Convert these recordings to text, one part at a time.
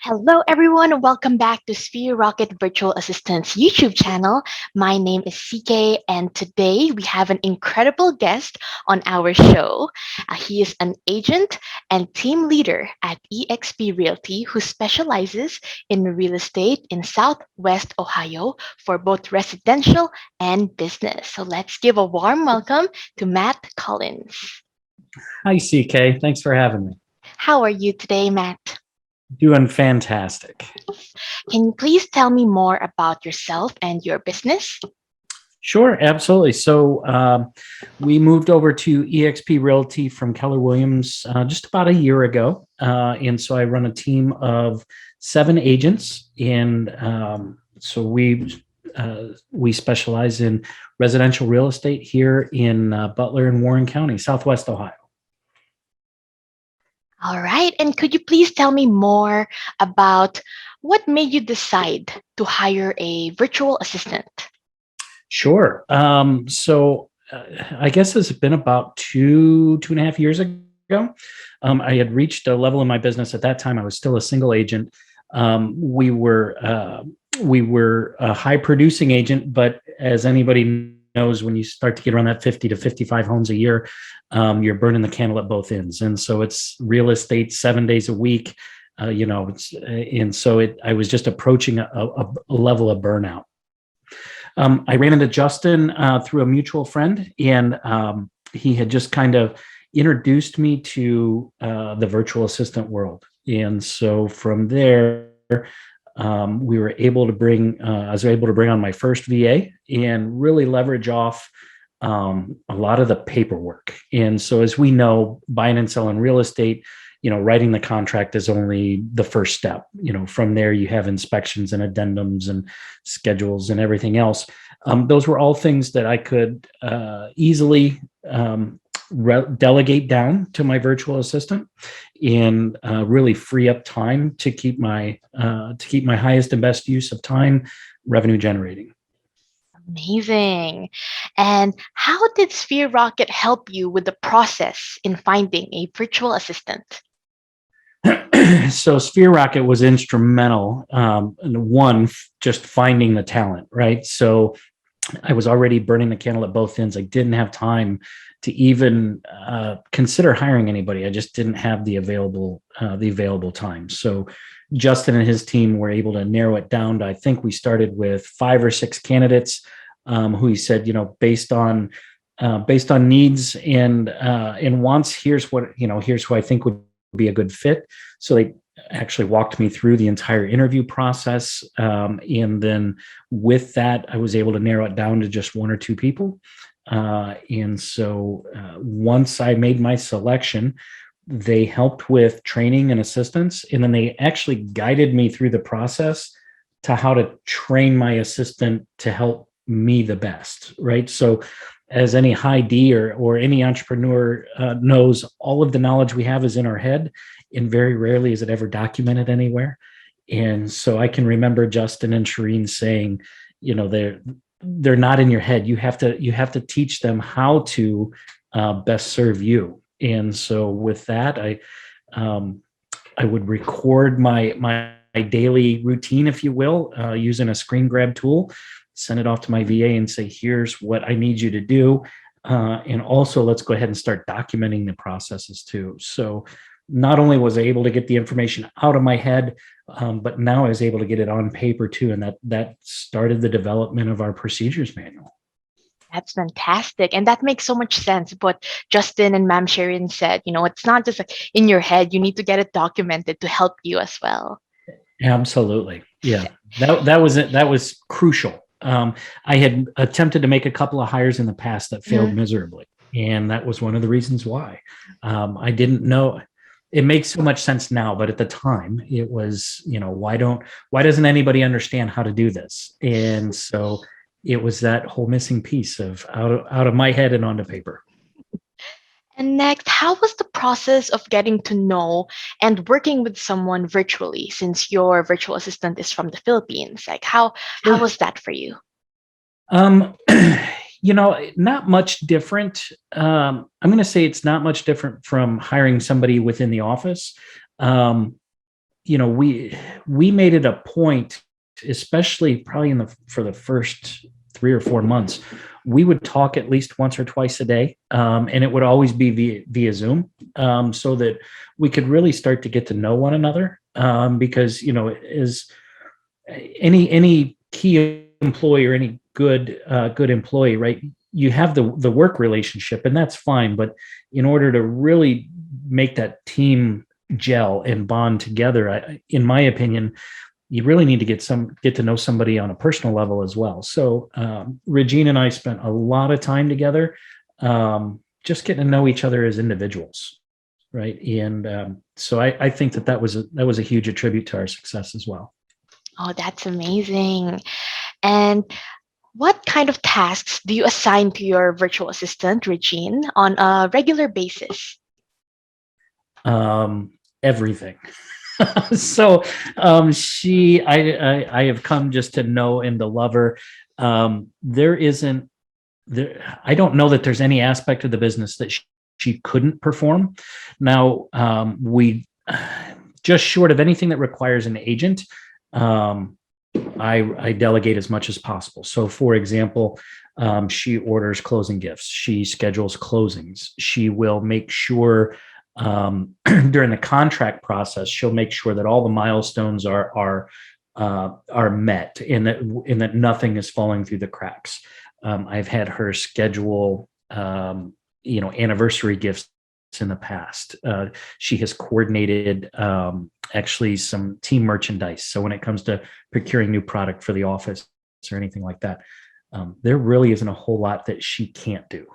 Hello, everyone. Welcome back to Sphere Rocket Virtual Assistant's YouTube channel. My name is CK, and today we have an incredible guest on our show. He is an agent and team leader at eXp Realty who specializes in real estate in Southwest Ohio for both residential and business. So let's give a warm welcome to Matt Collins. Hi, CK. Thanks for having me. How are you today, Matt? Doing fantastic. Can you please tell me more about yourself and your business? Sure, absolutely. So we moved over to eXp Realty from Keller Williams just about a year ago. And so I run a team of 7 agents. And so we specialize in residential real estate here in Butler and Warren County, Southwest Ohio. All right. And could you please tell me more about what made you decide to hire a virtual assistant? Sure. I guess it's been about two and a half years ago. I had reached a level in my business at that time. I was still a single agent. We were a high producing agent, but as anybody knows, when you start to get around that 50 to 55 homes a year, you're burning the candle at both ends. And so it's real estate 7 days a week. I was just approaching a level of burnout. I ran into Justin through a mutual friend, and he had just kind of introduced me to the virtual assistant world. And so from there, I was able to bring on my first VA and really leverage off a lot of the paperwork. And so, as we know, buying and selling real estate, writing the contract is only the first step. From there you have inspections and addendums and schedules and everything else. Those were all things that I could easily delegate down to my virtual assistant and really free up time to keep my highest and best use of time revenue generating. Amazing. And how did Sphere Rocket help you with the process in finding a virtual assistant? So Sphere Rocket was instrumental. One, just finding the talent, right? So I was already burning the candle at both ends. I didn't have time to even consider hiring anybody. I just didn't have the available time. So Justin and his team were able to narrow it down to, I think we started with 5 or 6 candidates who he said, based on needs and wants, here's who I think would be a good fit. So they actually walked me through the entire interview process. And then with that, I was able to narrow it down to just 1 or 2 people. And so once I made my selection, they helped with training and assistance. And then they actually guided me through the process to how to train my assistant to help me the best, right? So as any high D or any entrepreneur knows, all of the knowledge we have is in our head, and very rarely is it ever documented anywhere. And so I can remember Justin and Shireen saying, they're not in your head. You have to teach them how to best serve you. And so with that, I would record my daily routine, if you will, using a screen grab tool, send it off to my VA and say, here's what I need you to do. And also let's go ahead and start documenting the processes too. So not only was I able to get the information out of my head, but now I was able to get it on paper too. And that started the development of our procedures manual. That's fantastic. And that makes so much sense. But Justin and Ma'am Sharon said, it's not just like in your head, you need to get it documented to help you as well. Absolutely. Yeah. That was crucial. I had attempted to make a couple of hires in the past that failed miserably. And that was one of the reasons why. I didn't know. It makes so much sense now, but at the time it was, why doesn't anybody understand how to do this? And so it was that whole missing piece of out of my head and onto paper. And next, how was the process of getting to know and working with someone virtually, since your virtual assistant is from the Philippines? Like how was that for you? Um, not much different. I'm going to say it's not much different from hiring somebody within the office. we made it a point, especially probably for the first 3 or 4 months, we would talk at least once or twice a day, and it would always be via Zoom, so that we could really start to get to know one another. Because is any key employee or any good employee, right? You have the work relationship, and that's fine. But in order to really make that team gel and bond together, in my opinion, you really need to get to know somebody on a personal level as well. So Regina and I spent a lot of time together, just getting to know each other as individuals, right? And so I think that was a huge attribute to our success as well. Oh, that's amazing. And what kind of tasks do you assign to your virtual assistant, Regine, on a regular basis? Everything. So I have come just to know and to love her. There isn't there I don't know that there's any aspect of the business that she couldn't perform. Now, we just short of anything that requires an agent, um, I delegate as much as possible. So, for example, she orders closing gifts. She schedules closings. She will make sure, during the contract process, she'll make sure that all the milestones are met, and that nothing is falling through the cracks. I've had her schedule, anniversary gifts in the past. She has coordinated, actually, some team merchandise. So when it comes to procuring new product for the office or anything like that, there really isn't a whole lot that she can't do.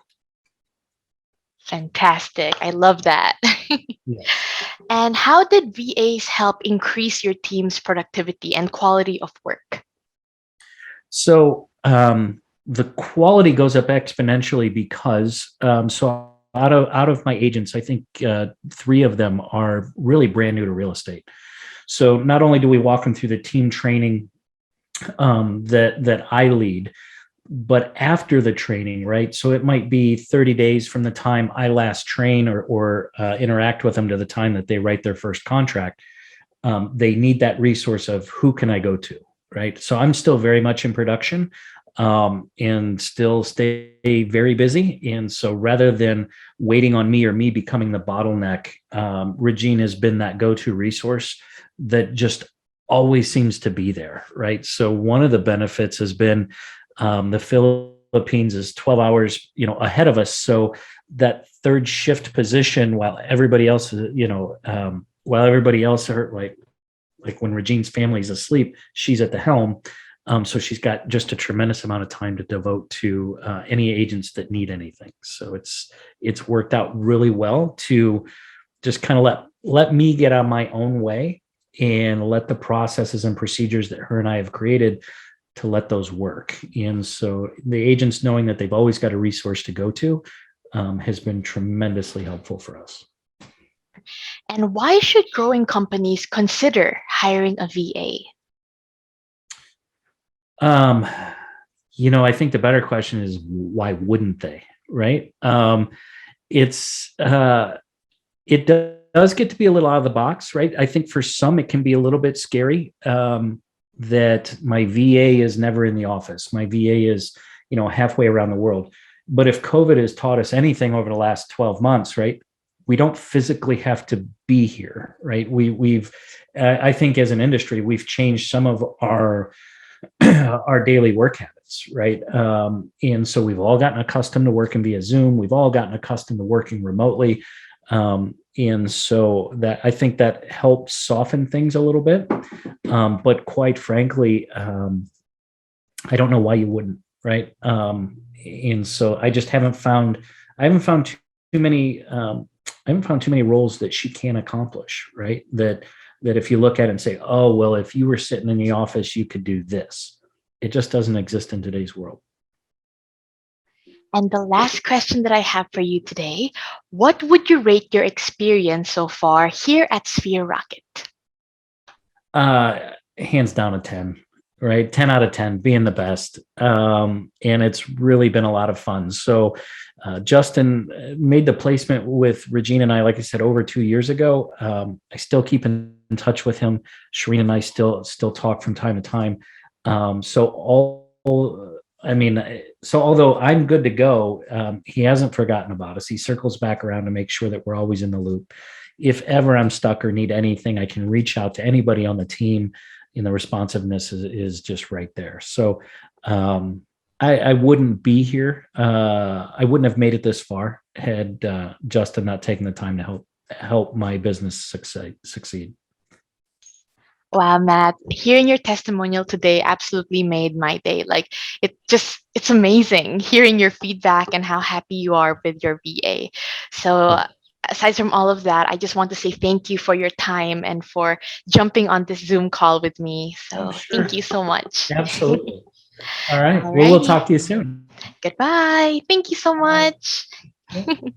Fantastic. I love that. Yes. And how did VAs help increase your team's productivity and quality of work? So the quality goes up exponentially because, so out of my agents, I think 3 of them are really brand new to real estate. So not only do we walk them through the team training, that I lead, but after the training, right? So it might be 30 days from the time I last train or interact with them to the time that they write their first contract. They need that resource of who can I go to, right? So I'm still very much in production, and still stay very busy. And so rather than waiting on me or me becoming the bottleneck, Regina has been that go-to resource that just always seems to be there, right? So one of the benefits has been, the Philippines is 12 hours, ahead of us. So that third shift position, while everybody else are like when Regine's family is asleep, she's at the helm. So she's got just a tremendous amount of time to devote to any agents that need anything. So it's worked out really well to just kind of let me get on my own way and let the processes and procedures that her and I have created to let those work. And so the agents knowing that they've always got a resource to go to, has been tremendously helpful for us. And why should growing companies consider hiring a VA? Um, I think the better question is why wouldn't they, right? It's it does get to be a little out of the box, right? I think for some it can be a little bit scary, that my VA is never in the office. My VA is, halfway around the world. But if COVID has taught us anything over the last 12 months, right? We don't physically have to be here, right? We've I think as an industry, we've changed some of our our daily work habits, right? And so we've all gotten accustomed to working via Zoom. We've all gotten accustomed to working remotely. And so that I think that helps soften things a little bit. But quite frankly, I don't know why you wouldn't, right? And so I haven't found too many, I haven't found too many roles that she can't accomplish, right? That if you look at it and say, oh, well, if you were sitting in the office, you could do this. It just doesn't exist in today's world. And the last question that I have for you today, what would you rate your experience so far here at Sphere Rocket? Uh, Hands down a 10. right? 10 out of 10, being the best. And it's really been a lot of fun. So, Justin made the placement with Regina and I, like I said, over 2 years ago. I still keep in touch with him. Shereen and I still talk from time to time. So I mean, so although I'm good to go, he hasn't forgotten about us. He circles back around to make sure that we're always in the loop. If ever I'm stuck or need anything, I can reach out to anybody on the team, and the responsiveness is just right there. So I wouldn't be here. I wouldn't have made it this far had Justin not taken the time to help my business succeed. Wow, Matt, hearing your testimonial today absolutely made my day. Like it's amazing hearing your feedback and how happy you are with your VA. So, aside from all of that, I just want to say thank you for your time and for jumping on this Zoom call with me. Oh, So, thank sure. you so much. Absolutely. All right. Well, we'll Alrighty. talk to you soon. Goodbye. Thank you so All right. much. Yep.